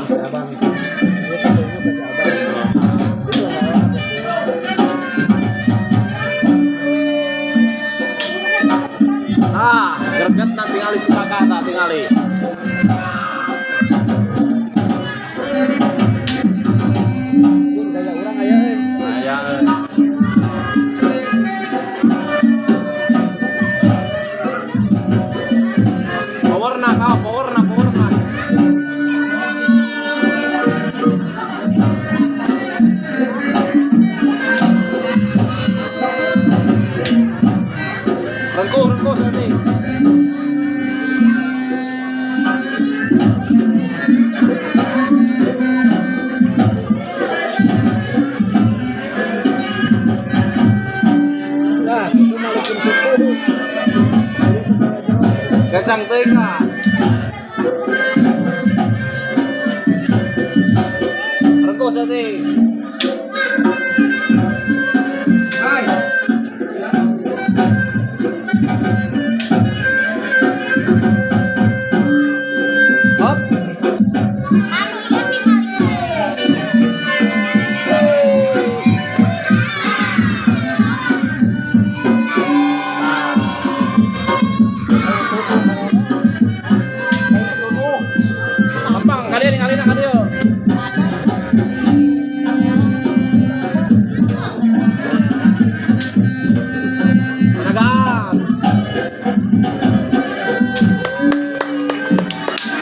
si abang. Dia tahu ke si abang. Itu Nah, greget na tingali si kakata, tingali. pun gaya orang aya Ayan. Power na ka, power na, power na. Rengko sate. Nah, itu malah pun suku. Kacang teka. Rengko sate.